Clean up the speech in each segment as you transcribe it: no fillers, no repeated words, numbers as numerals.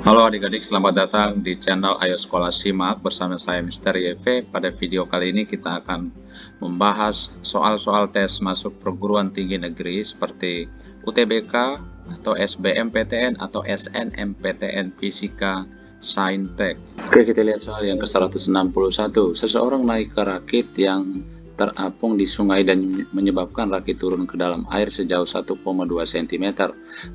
Halo adik-adik, selamat datang di channel Ayo Sekolah Simak bersama saya Mr. YV. Pada video kali ini kita akan membahas soal-soal tes masuk perguruan tinggi negeri seperti UTBK atau SBMPTN atau SNMPTN Fisika Saintek. Oke, kita lihat soal yang ke-161. Seseorang naik ke rakit yang terapung di sungai dan menyebabkan rakit turun ke dalam air sejauh 1,2 cm.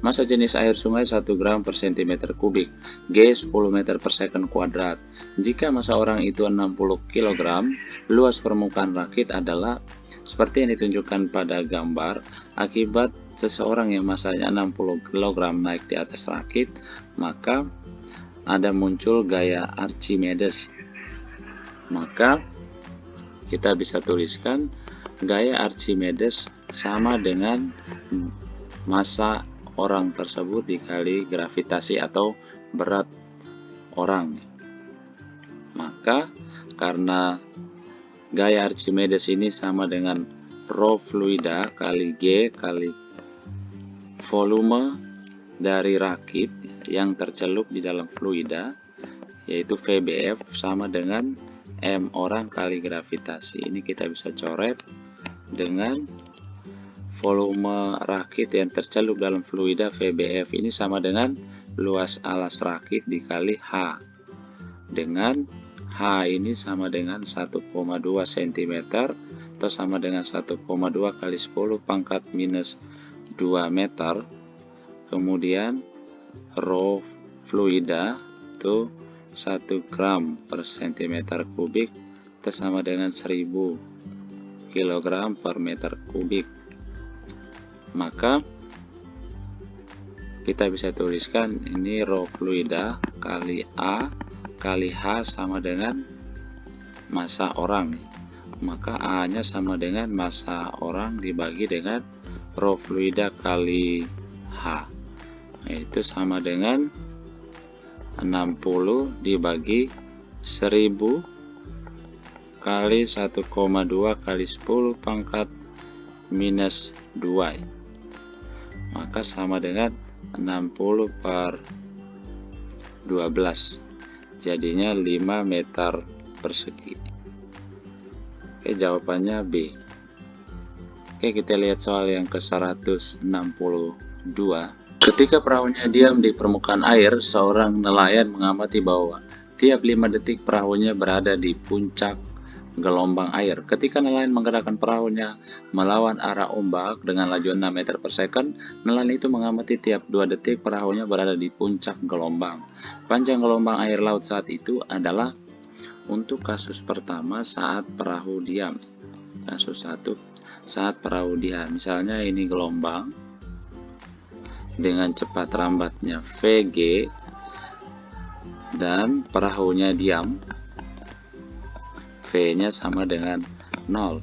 Massa jenis air sungai 1 gram per cm kubik. G 10 meter per second kuadrat. Jika massa orang itu 60 kg, luas permukaan rakit adalah seperti yang ditunjukkan pada gambar. Akibat seseorang yang massanya 60 kg naik di atas rakit, maka ada muncul gaya Archimedes. Maka kita bisa tuliskan gaya Archimedes sama dengan massa orang tersebut dikali gravitasi atau berat orang. Maka karena gaya Archimedes ini sama dengan rho fluida kali G kali volume dari rakit yang tercelup di dalam fluida, yaitu VBF sama dengan M orang kali gravitasi. Ini kita bisa coret dengan volume rakit yang tercelup dalam fluida VBF ini sama dengan luas alas rakit dikali H, dengan H ini sama dengan 1,2 cm atau sama dengan 1,2 kali 10 pangkat minus 2 meter. Kemudian rho fluida itu 1 gram per cm kubik itu sama dengan 1000 kg per meter kubik. Maka kita bisa tuliskan ini rho fluida kali A kali H sama dengan massa orang. Maka A nya sama dengan massa orang dibagi dengan rho fluida kali H, yaitu sama dengan 60 dibagi 1000 kali 1,2 kali 10 pangkat minus 2, maka sama dengan 60 per 12, jadinya 5 meter persegi. Oke, jawabannya B. Oke, kita lihat soal yang ke-162. Ketika perahunya diam di permukaan air, seorang nelayan mengamati bahwa tiap 5 detik perahunya berada di puncak gelombang air. Ketika nelayan menggerakkan perahunya melawan arah ombak dengan laju 6 meter per second, nelayan itu mengamati tiap 2 detik perahunya berada di puncak gelombang. Panjang gelombang air laut saat itu adalah untuk kasus pertama saat perahu diam. Kasus 1 saat perahu diam. Misalnya ini gelombang dengan cepat rambatnya VG dan perahunya diam, V nya sama dengan 0,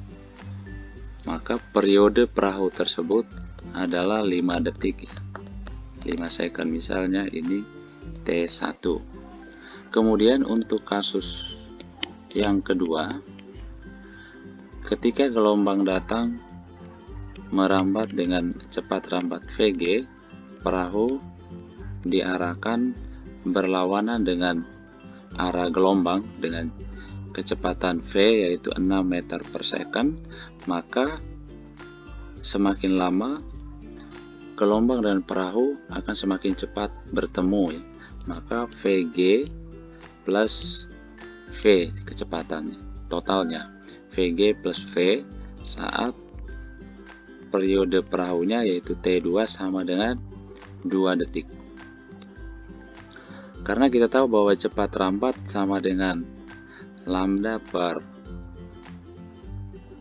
maka periode perahu tersebut adalah 5 detik, 5 second. Misalnya ini T1. Kemudian untuk kasus yang kedua, ketika gelombang datang merambat dengan cepat rambat VG, perahu diarahkan berlawanan dengan arah gelombang dengan kecepatan V yaitu 6 meter per second, maka semakin lama gelombang dan perahu akan semakin cepat bertemu, ya. Maka VG plus V kecepatannya, totalnya VG plus V saat periode perahunya yaitu T2 sama dengan 2 detik. Karena kita tahu bahwa cepat rambat sama dengan lambda per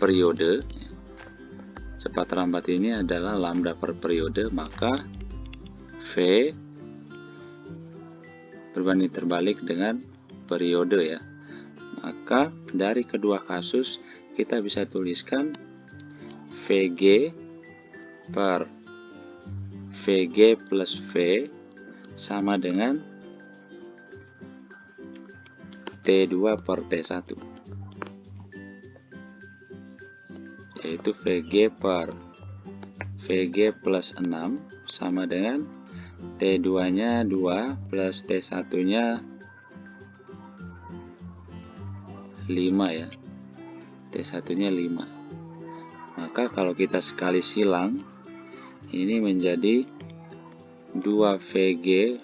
periode, cepat rambat ini adalah lambda per periode, maka V berbanding terbalik dengan periode, ya. Maka dari kedua kasus kita bisa tuliskan VG per VG plus V sama dengan T2 per T1, yaitu VG per VG plus 6 sama dengan T2 nya 2 plus T1 nya 5 ya, T1 nya 5. Maka kalau kita sekali silang, ini menjadi 2 VG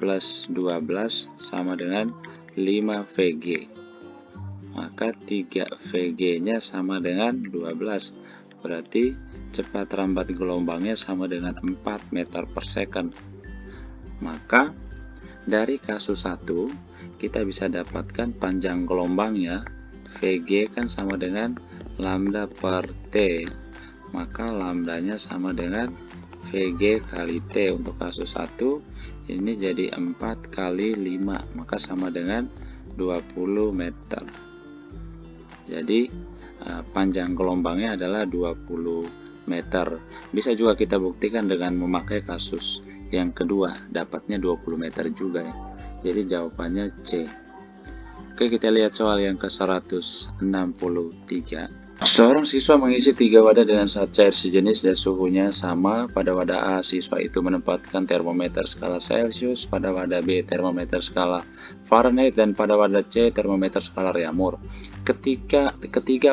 plus 12 sama dengan 5 VG. Maka 3 VG nya sama dengan 12. Berarti cepat rambat gelombangnya sama dengan 4 meter per second. Maka dari kasus 1 kita bisa dapatkan panjang gelombangnya VG kan sama dengan lambda per T. Maka lambdanya sama dengan VG kali T untuk kasus 1. Ini jadi 4 kali 5, maka sama dengan 20 meter. Jadi panjang gelombangnya adalah 20 meter. Bisa juga kita buktikan dengan memakai kasus yang kedua, dapatnya 20 meter juga ya. Jadi jawabannya C. Oke, kita lihat soal yang ke-163. Seorang siswa mengisi 3 wadah dengan 1 cair sejenis dan suhunya sama. Pada wadah A, siswa itu menempatkan termometer skala Celcius, pada wadah B, termometer skala Fahrenheit, dan pada wadah C, termometer skala Reaumur. Ketiga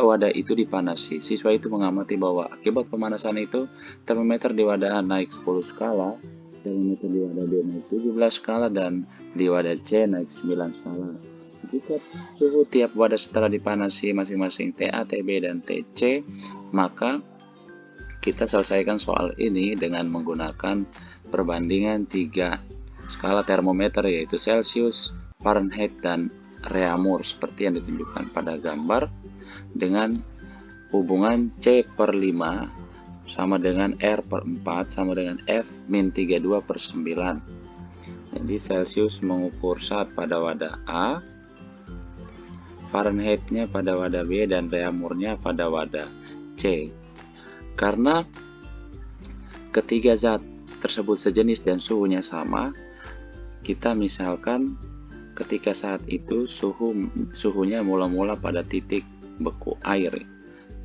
wadah itu dipanasi. Siswa itu mengamati bahwa akibat pemanasan itu, termometer di wadah A naik 10 skala, termometer di wadah B naik 17 skala, dan di wadah C naik 9 skala. Jika suhu tiap wadah setelah dipanasi masing-masing TA, TB, dan TC, maka kita selesaikan soal ini dengan menggunakan perbandingan 3 skala termometer, yaitu Celcius, Fahrenheit, dan Reaumur seperti yang ditunjukkan pada gambar, dengan hubungan C per 5 sama dengan R per 4 sama dengan F min 32 per 9. Jadi Celcius mengukur saat pada wadah A, Fahrenheit-nya pada wadah B, dan Reaumurnya pada wadah C. Karena ketiga zat tersebut sejenis dan suhunya sama, kita misalkan ketika saat itu suhunya mula-mula pada titik beku air,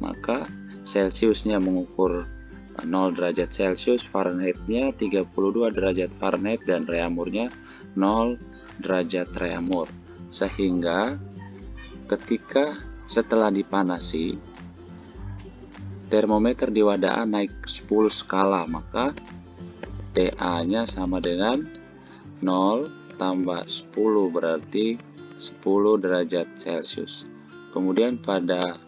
maka Celciusnya mengukur 0 derajat Celcius, Fahrenheit-nya 32 derajat Fahrenheit, dan Reaumurnya 0 derajat Reaumur. Sehingga ketika setelah dipanasi, termometer di wadah A naik 10 skala, maka TA-nya sama dengan 0 tambah 10 berarti 10 derajat Celcius. Kemudian pada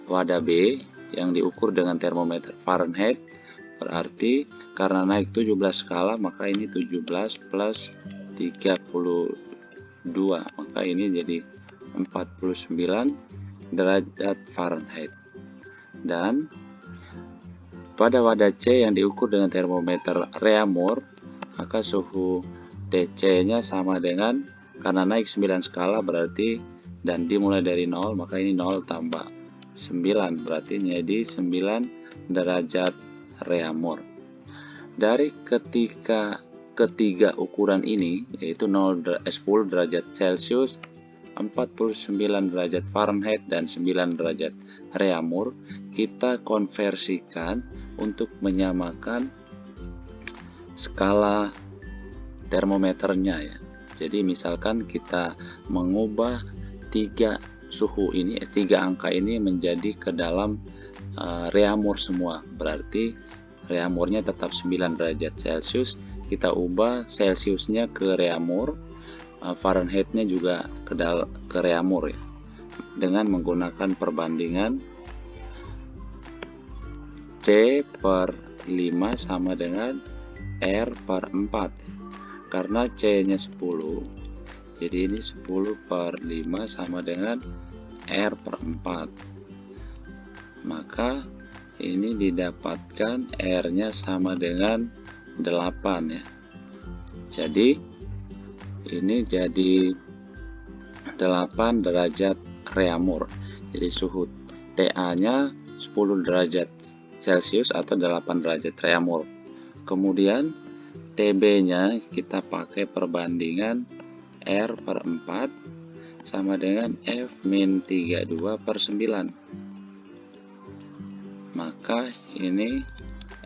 wadah B yang diukur dengan termometer Fahrenheit, berarti karena naik 17 skala, maka ini 17 plus 32, maka ini jadi 49 derajat Fahrenheit. Dan pada wadah C yang diukur dengan termometer Reaumur, maka suhu TC-nya sama dengan, karena naik 9 skala berarti, dan dimulai dari 0, maka ini 0 tambah 9 berarti jadi 9 derajat Reaumur. Dari ketiga ukuran ini, yaitu 10 derajat Celcius, 49 derajat Fahrenheit, dan 9 derajat Reaumur, kita konversikan untuk menyamakan skala termometernya ya. Jadi misalkan kita mengubah 3 angka ini menjadi ke dalam Reaumur semua, berarti Reaumurnya tetap 9 derajat Celcius, kita ubah Celciusnya ke Reaumur, Fahrenheit-nya juga ke Reaumur ya, dengan menggunakan perbandingan C per 5 sama dengan R per 4. Karena C-nya 10, jadi ini 10 per 5 sama dengan R per 4. Maka ini didapatkan R-nya sama dengan 8 ya. Jadi ini jadi 8 derajat Reaumur. Jadi suhu TA-nya 10 derajat Celcius atau 8 derajat Reaumur. Kemudian TB-nya kita pakai perbandingan R per 4 sama dengan F min 32 per 9. Maka ini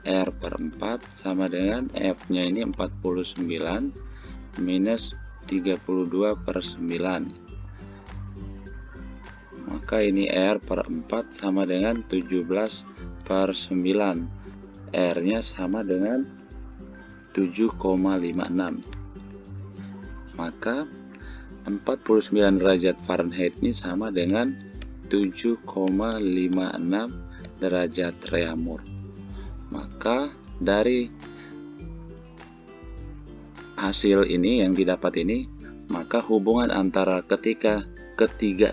R per 4 sama dengan F-nya ini 49 minus 32 per 9. Maka ini R per 4 sama dengan 17 per 9. R-nya sama dengan 7,56. Maka 49 derajat Fahrenheit ini sama dengan 7,56 derajat Reaumur. Maka dari hasil ini yang didapat ini, maka hubungan antara ketiga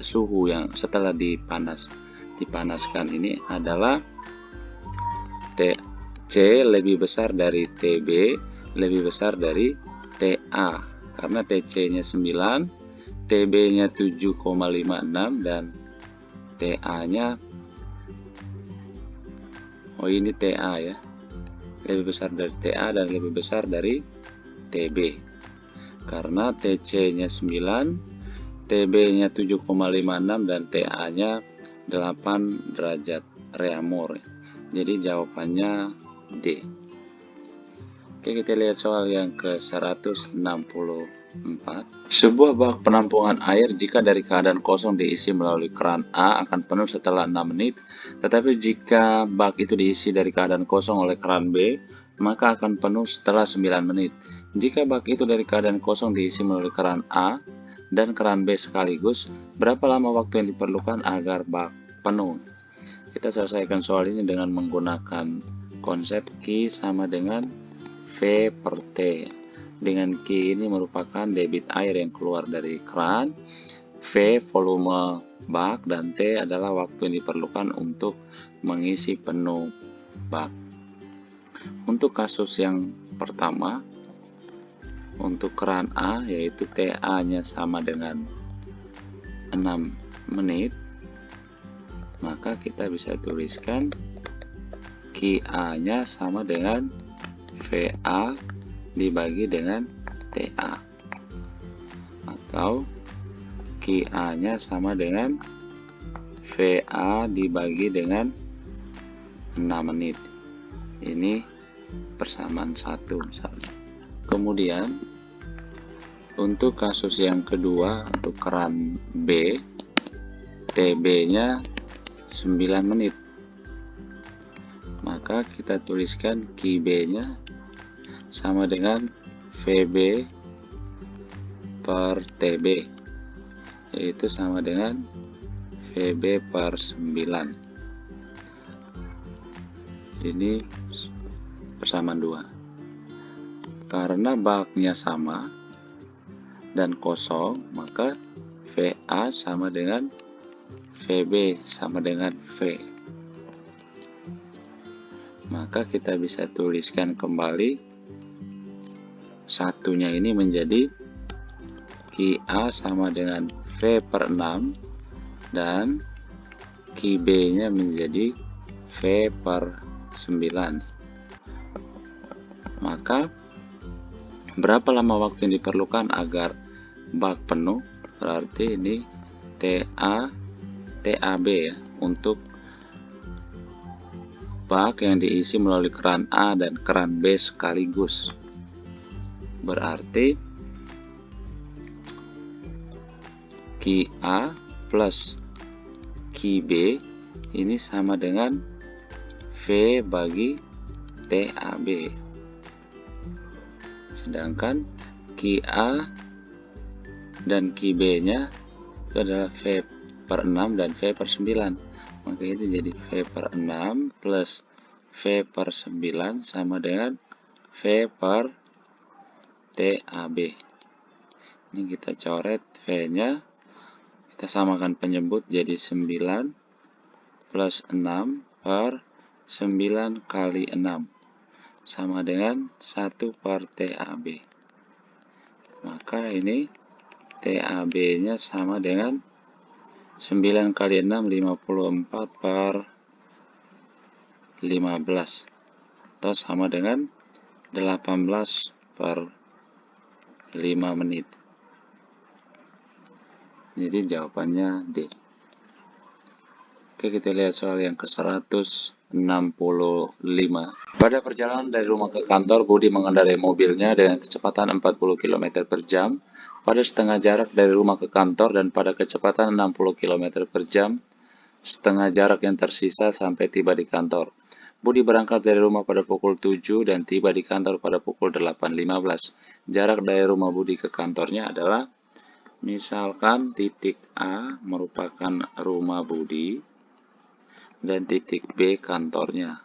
suhu yang setelah dipanaskan ini adalah TC lebih besar dari TB lebih besar dari TA, karena TC-nya 9, TB-nya 7,56 dan TA-nya ini TA ya, lebih besar dari TA dan lebih besar dari TB, karena TC-nya 9, TB-nya 7,56 dan TA-nya 8 derajat Reaumur. Jadi jawabannya D. Oke, kita lihat soal yang ke-164. Sebuah bak penampungan air jika dari keadaan kosong diisi melalui keran A akan penuh setelah 6 menit, tetapi jika bak itu diisi dari keadaan kosong oleh keran B, maka akan penuh setelah 9 menit. Jika bak itu dari keadaan kosong diisi melalui keran A dan keran B sekaligus, berapa lama waktu yang diperlukan agar bak penuh? Kita selesaikan soal ini dengan menggunakan konsep Q sama dengan V per T. Dengan Q ini merupakan debit air yang keluar dari keran, V volume bak, dan T adalah waktu yang diperlukan untuk mengisi penuh bak. Untuk kasus yang pertama, untuk keran A yaitu TA-nya sama dengan 6 menit, maka kita bisa tuliskan QA-nya sama dengan VA dibagi dengan TA, atau QA-nya sama dengan VA dibagi dengan 6 menit. Ini persamaan 1 misalnya. Kemudian untuk kasus yang kedua, untuk keran B, TB-nya 9 menit. Maka kita tuliskan QB-nya sama dengan VB per TB, yaitu sama dengan VB per 9. Ini persamaan 2. Karena baknya sama dan kosong, maka VA sama dengan VB sama dengan V. Maka kita bisa tuliskan kembali satunya ini menjadi QA sama dengan V per 6 dan QB-nya menjadi V per 9. Maka berapa lama waktu yang diperlukan agar bak penuh? Berarti ini TAB ya, untuk bak yang diisi melalui keran A dan keran B sekaligus. Berarti QA plus QB ini sama dengan V bagi TAB. Sedangkan QA dan QB-nya itu adalah V per 6 dan V per 9. Maka itu jadi V per 6 plus V per 9 sama dengan V per TAB. Ini kita coret V-nya, kita samakan penyebut jadi 9 plus 6 per 9 kali 6 sama dengan 1 per TAB. Maka ini TAB-nya sama dengan 9 kali 6, 54 per 15, atau sama dengan 18 per 5 menit. Jadi jawabannya D. Oke, kita lihat soal yang ke-165. 65. Pada perjalanan dari rumah ke kantor, Budi mengendarai mobilnya dengan kecepatan 40 km per jam pada setengah jarak dari rumah ke kantor dan pada kecepatan 60 km per jam setengah jarak yang tersisa sampai tiba di kantor. Budi berangkat dari rumah pada pukul 7 dan tiba di kantor pada pukul 8.15. Jarak dari rumah Budi ke kantornya adalah, misalkan titik A merupakan rumah Budi dan titik B kantornya.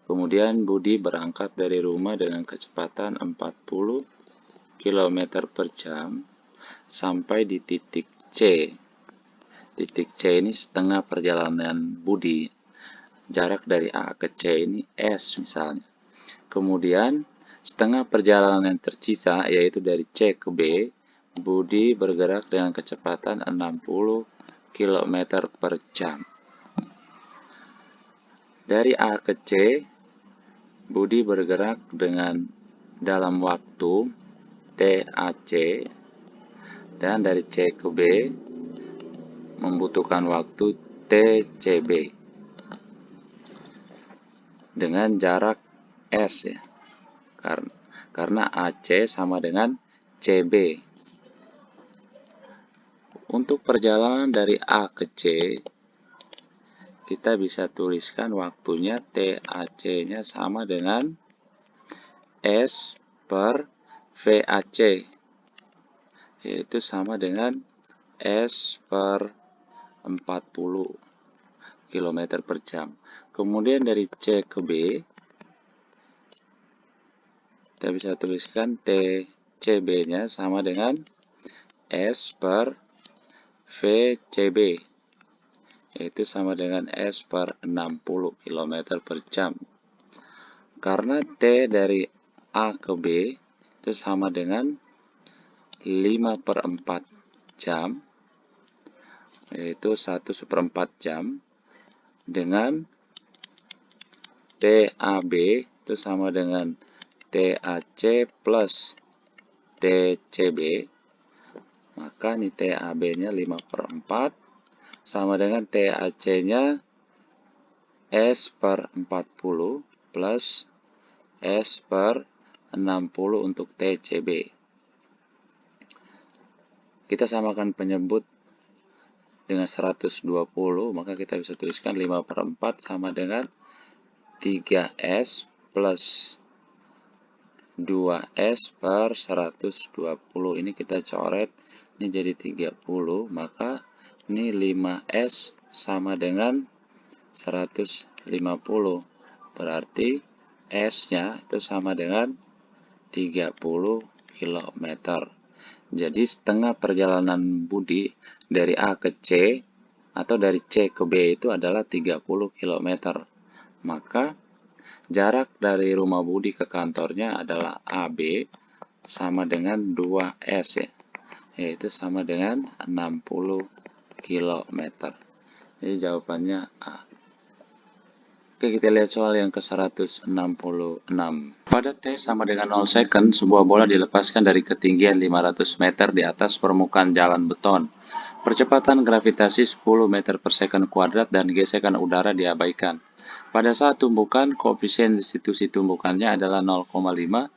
Kemudian Budi berangkat dari rumah dengan kecepatan 40 km per jam sampai di titik C. Titik C ini setengah perjalanan Budi. Jarak dari A ke C ini S misalnya. Kemudian setengah perjalanan yang tersisa yaitu dari C ke B, Budi bergerak dengan kecepatan 60 km per jam. Dari A ke C, Budi bergerak dengan dalam waktu TAC, dan dari C ke B membutuhkan waktu TCB dengan jarak S ya, karena AC sama dengan CB. Untuk perjalanan dari A ke C, kita bisa tuliskan waktunya TAC-nya sama dengan S per VAC, yaitu sama dengan S per 40 km per jam. Kemudian dari C ke B, kita bisa tuliskan TCB-nya sama dengan S per VCB, yaitu sama dengan S per 60 km per jam. Karena T dari A ke B itu sama dengan 5/4 jam, yaitu 1/4 jam, dengan TAB itu sama dengan TAC plus TCB, maka ini TAB-nya 5/4 sama dengan TAC-nya S per 40 plus S per 60 untuk TCB. Kita samakan penyebut dengan 120, maka kita bisa tuliskan 5/4 sama dengan 3S plus 2S per 120. Ini kita coret, ini jadi 30, maka ini 5S sama dengan 150. Berarti S-nya itu sama dengan 30 km. Jadi setengah perjalanan Budi dari A ke C atau dari C ke B itu adalah 30 km. Maka jarak dari rumah Budi ke kantornya adalah AB sama dengan 2S ya, yaitu sama dengan 60 km. Jadi jawabannya A. Oke, kita lihat soal yang ke-166. Pada T sama dengan 0 second, sebuah bola dilepaskan dari ketinggian 500 meter di atas permukaan jalan beton. Percepatan gravitasi 10 meter per second kuadrat dan gesekan udara diabaikan. Pada saat tumbukan, koefisien restitusi tumbukannya adalah 0,5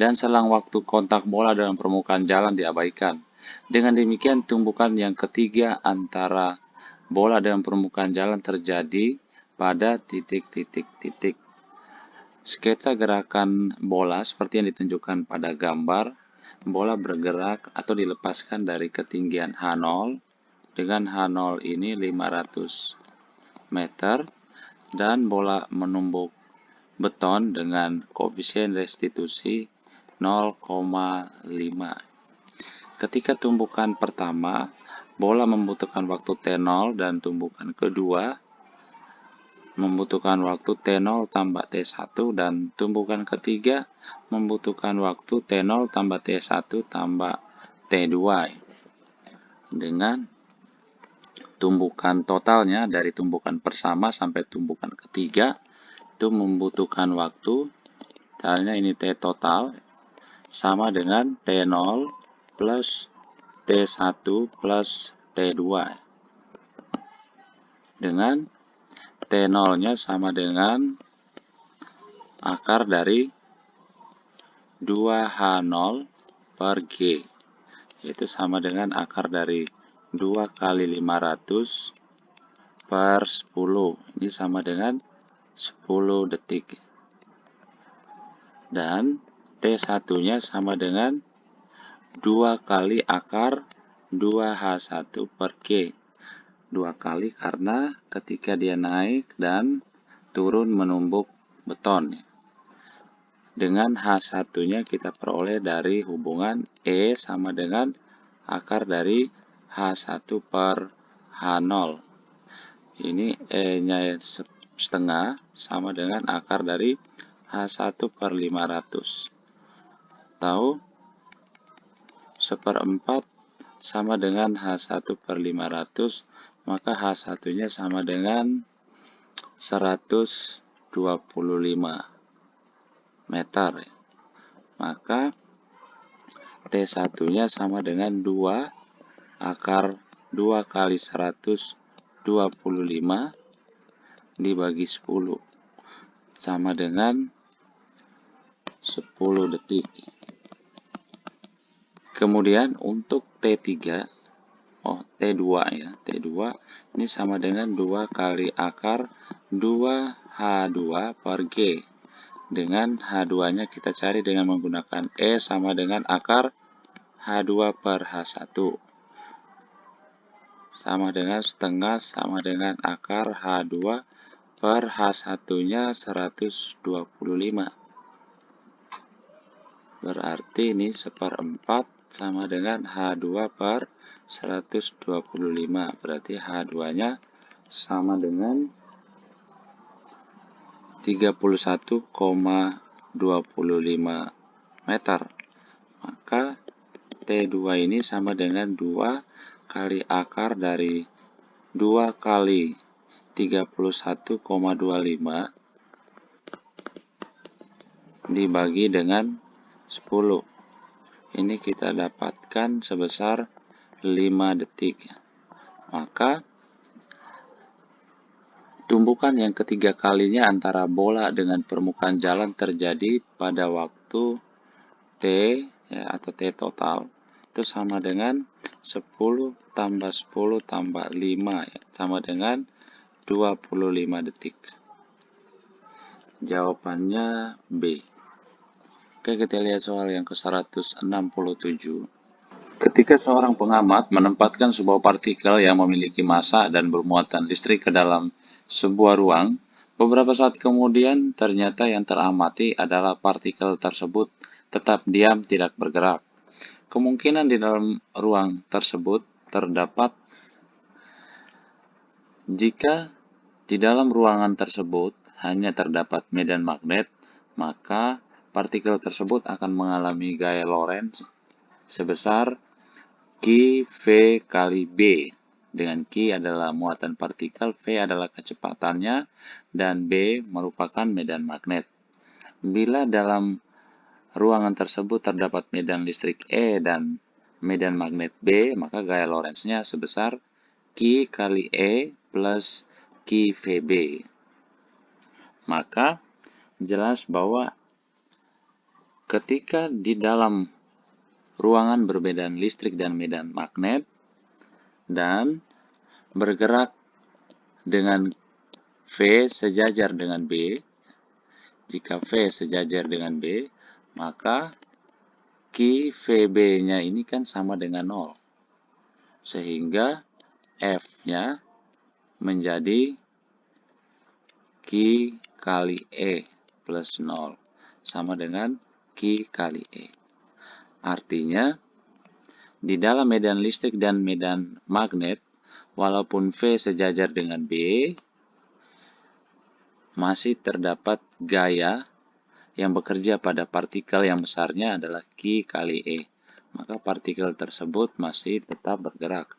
dan selang waktu kontak bola dalam permukaan jalan diabaikan. Dengan demikian, tumbukan yang ketiga antara bola dan permukaan jalan terjadi pada titik-titik-titik. Sketsa gerakan bola seperti yang ditunjukkan pada gambar. Bola bergerak atau dilepaskan dari ketinggian H0 dengan H0 ini 500 meter dan bola menumbuk beton dengan koefisien restitusi 0,5. Ketika tumbukan pertama, bola membutuhkan waktu T0 dan tumbukan kedua membutuhkan waktu T0 tambah T1 dan tumbukan ketiga membutuhkan waktu T0 tambah T1 tambah T2. Dengan tumbukan totalnya dari tumbukan pertama sampai tumbukan ketiga itu membutuhkan waktu, misalnya ini T total sama dengan T0 plus T1 plus T2. Dengan T0-nya sama dengan akar dari 2H0 per G, yaitu sama dengan akar dari 2 kali 500 per 10. Ini sama dengan 10 detik. Dan T1-nya sama dengan 2 kali akar 2H1 per G. 2 kali karena ketika dia naik dan turun menumbuk beton. Dengan H1-nya kita peroleh dari hubungan E sama dengan akar dari H1 per H0. Ini E-nya setengah sama dengan akar dari H1 per 500. Tahu? Seperempat sama dengan H1 per 500, maka H1-nya sama dengan 125 meter. Maka T1-nya sama dengan 2 akar 2 kali 125 dibagi 10 sama dengan 10 detik. Kemudian untuk T2 ya, T2 ini sama dengan 2 kali akar 2H2 per G. Dengan H2-nya kita cari dengan menggunakan E sama dengan akar H2 per H1. Sama dengan setengah sama dengan akar H2 per H1-nya 125. Berarti ini seperempat sama dengan H2 per 125. Berarti H2-nya sama dengan 31,25 meter. Maka T2 ini sama dengan 2 kali akar dari 2 kali 31,25 dibagi dengan 10. Ini kita dapatkan sebesar 5 detik. Maka tumbukan yang ketiga kalinya antara bola dengan permukaan jalan terjadi pada waktu T ya, atau T total itu sama dengan 10 tambah 10 tambah 5 ya, sama dengan 25 detik. Jawabannya B. Oke, kita lihat soal yang ke-167. Ketika seorang pengamat menempatkan sebuah partikel yang memiliki massa dan bermuatan listrik ke dalam sebuah ruang, beberapa saat kemudian ternyata yang teramati adalah partikel tersebut tetap diam tidak bergerak. Kemungkinan di dalam ruang tersebut terdapat jika di dalam ruangan tersebut hanya terdapat medan magnet, maka partikel tersebut akan mengalami gaya Lorentz sebesar Q V kali B, dengan Q adalah muatan partikel, V adalah kecepatannya, dan B merupakan medan magnet. Bila dalam ruangan tersebut terdapat medan listrik E dan medan magnet B, maka gaya Lorentz-nya sebesar Q kali E plus Q VB. Maka jelas bahwa ketika di dalam ruangan bermedan listrik dan medan magnet dan bergerak dengan V sejajar dengan B, jika V sejajar dengan B, maka Q VB-nya ini kan sama dengan 0. Sehingga F-nya menjadi Q kali E plus 0, sama dengan Q kali E. Artinya, di dalam medan listrik dan medan magnet, walaupun V sejajar dengan B, masih terdapat gaya yang bekerja pada partikel yang besarnya adalah Q kali E. Maka partikel tersebut masih tetap bergerak.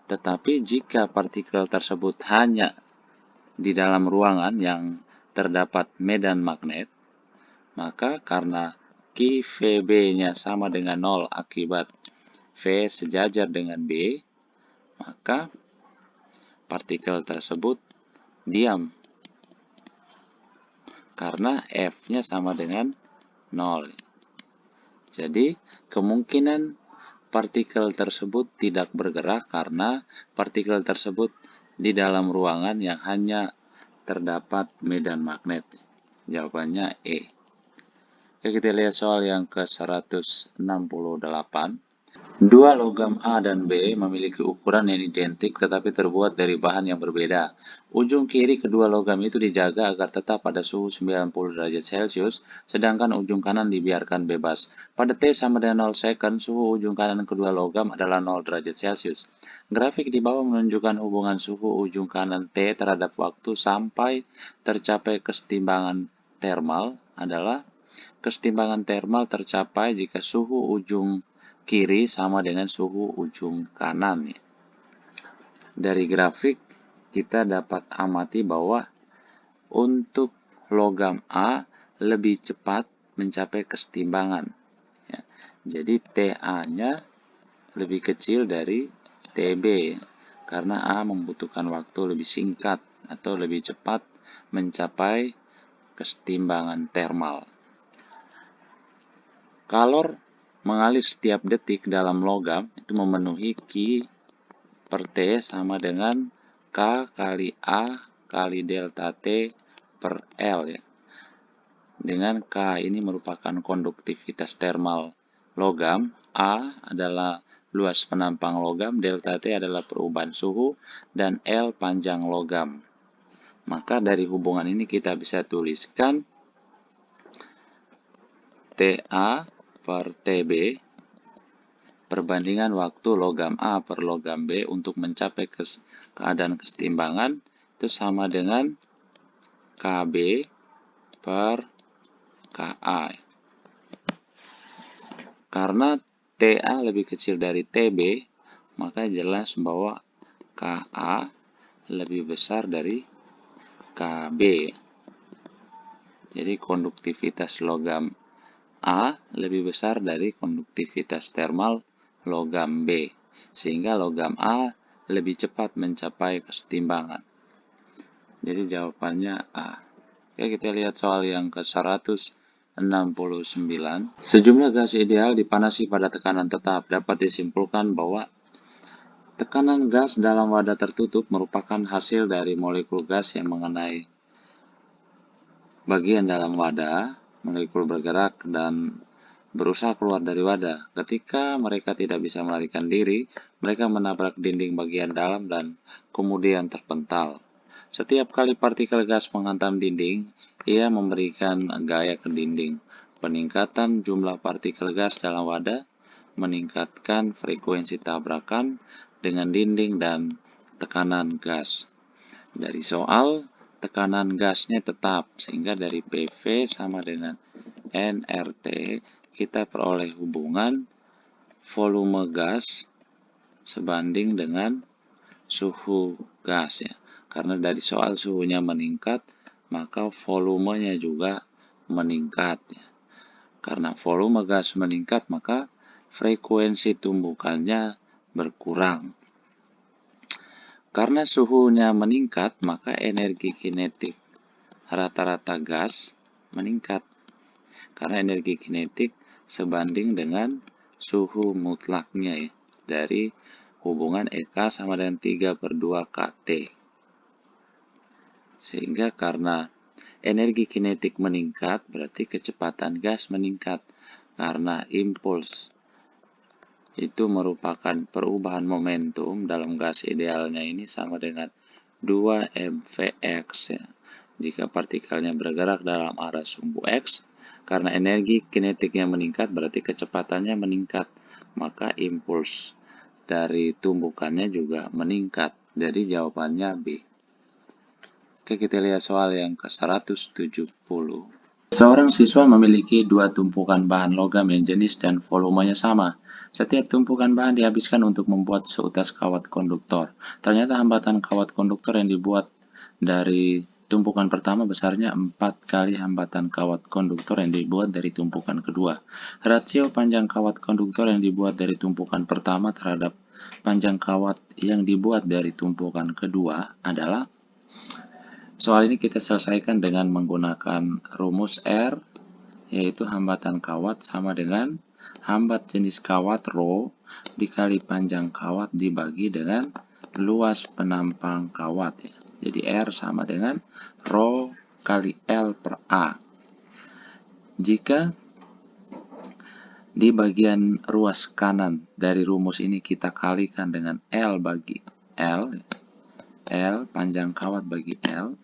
Tetapi jika partikel tersebut hanya di dalam ruangan yang terdapat medan magnet, maka karena Q VB-nya sama dengan 0 akibat V sejajar dengan B, maka partikel tersebut diam karena F-nya sama dengan 0. Jadi, kemungkinan partikel tersebut tidak bergerak karena partikel tersebut di dalam ruangan yang hanya terdapat medan magnet. Jawabannya E. Oke, kita lihat soal yang ke-168. Dua logam A dan B memiliki ukuran yang identik tetapi terbuat dari bahan yang berbeda. Ujung kiri kedua logam itu dijaga agar tetap pada suhu 90 derajat Celcius, sedangkan ujung kanan dibiarkan bebas. Pada T sama dengan 0 second, suhu ujung kanan kedua logam adalah 0 derajat Celcius. Grafik di bawah menunjukkan hubungan suhu ujung kanan T terhadap waktu sampai tercapai kesetimbangan termal adalah kesetimbangan termal tercapai jika suhu ujung kiri sama dengan suhu ujung kanan. Dari grafik kita dapat amati bahwa untuk logam A lebih cepat mencapai kesetimbangan. Jadi TA-nya lebih kecil dari TB karena A membutuhkan waktu lebih singkat atau lebih cepat mencapai kesetimbangan termal. Kalor mengalir setiap detik dalam logam itu memenuhi Q per T sama dengan K kali A kali delta T per L ya. Dengan K ini merupakan konduktivitas termal logam, A adalah luas penampang logam, delta T adalah perubahan suhu, dan L panjang logam. Maka dari hubungan ini kita bisa tuliskan TA per TB perbandingan waktu logam A per logam B untuk mencapai keadaan kesetimbangan itu sama dengan KB per KA. Karena TA lebih kecil dari TB, maka jelas bahwa KA lebih besar dari KB. Jadi konduktivitas logam A lebih besar dari konduktivitas termal logam B, sehingga logam A lebih cepat mencapai kesetimbangan. Jadi jawabannya A. Oke, kita lihat soal yang ke-169. Sejumlah gas ideal dipanasi pada tekanan tetap. Dapat disimpulkan bahwa tekanan gas dalam wadah tertutup merupakan hasil dari molekul gas yang mengenai bagian dalam wadah. Molekul bergerak dan berusaha keluar dari wadah. Ketika mereka tidak bisa melarikan diri, mereka menabrak dinding bagian dalam dan kemudian terpental. Setiap kali partikel gas menghantam dinding, ia memberikan gaya ke dinding. Peningkatan jumlah partikel gas dalam wadah meningkatkan frekuensi tabrakan dengan dinding dan tekanan gas. Dari soal, tekanan gasnya tetap, sehingga dari PV sama dengan nRT, kita peroleh hubungan volume gas sebanding dengan suhu gas ya. Karena dari soal suhunya meningkat, maka volumenya juga meningkat ya. Karena volume gas meningkat, maka frekuensi tumbukannya berkurang. Karena suhunya meningkat, maka energi kinetik rata-rata gas meningkat. Karena energi kinetik sebanding dengan suhu mutlaknya ya, dari hubungan EK sama dengan 3/2 kT. Sehingga karena energi kinetik meningkat, berarti kecepatan gas meningkat. Karena impuls itu merupakan perubahan momentum dalam gas idealnya ini sama dengan 2 mvx ya. Jika partikelnya bergerak dalam arah sumbu X, karena energi kinetiknya meningkat berarti kecepatannya meningkat, maka impuls dari tumbukannya juga meningkat. Jadi jawabannya B. Oke, kita lihat soal yang ke-170. Seorang siswa memiliki dua tumpukan bahan logam yang jenis dan volumenya sama. Setiap tumpukan bahan dihabiskan untuk membuat seutas kawat konduktor. Ternyata hambatan kawat konduktor yang dibuat dari tumpukan pertama besarnya 4 kali hambatan kawat konduktor yang dibuat dari tumpukan kedua. Rasio panjang kawat konduktor yang dibuat dari tumpukan pertama terhadap panjang kawat yang dibuat dari tumpukan kedua adalah, soal ini kita selesaikan dengan menggunakan rumus R, yaitu hambatan kawat sama dengan hambat jenis kawat ρ dikali panjang kawat dibagi dengan luas penampang kawat ya. Jadi R sama dengan ρ kali L per A. Jika di bagian ruas kanan dari rumus ini kita kalikan dengan L bagi L, panjang kawat bagi L,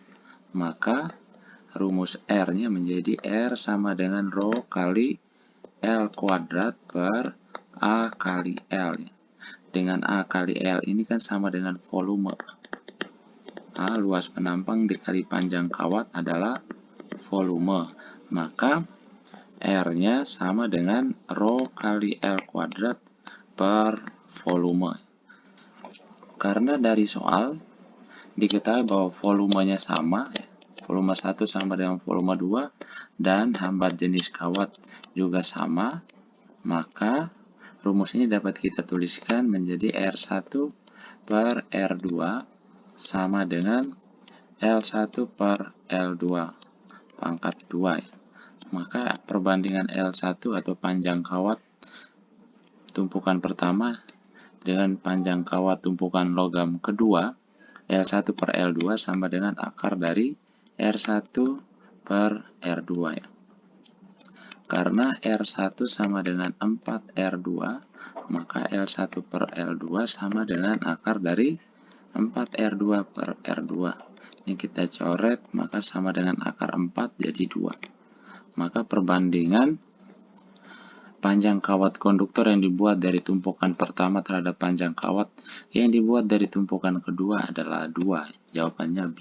maka rumus R-nya menjadi R sama dengan ρ kali L kuadrat per A kali L. Dengan A kali L ini kan sama dengan volume. A, luas penampang dikali panjang kawat adalah volume. Maka R-nya sama dengan ρ kali L kuadrat per volume. Karena dari soal diketahui bahwa volumenya sama, volume 1 sama dengan volume 2, dan hambat jenis kawat juga sama, maka rumus ini dapat kita tuliskan menjadi R1 per R2 sama dengan L1 per L2 pangkat 2. Maka perbandingan L1 atau panjang kawat tumpukan pertama dengan panjang kawat tumpukan logam kedua, L1 per L2 sama dengan akar dari R1 per R2 ya. Karena R1 sama dengan 4R2, maka L1 per L2 sama dengan akar dari 4R2 per R2. Ini kita coret, maka sama dengan akar 4 jadi 2. Maka perbandingan panjang kawat konduktor yang dibuat dari tumpukan pertama terhadap panjang kawat yang dibuat dari tumpukan kedua adalah 2. Jawabannya B.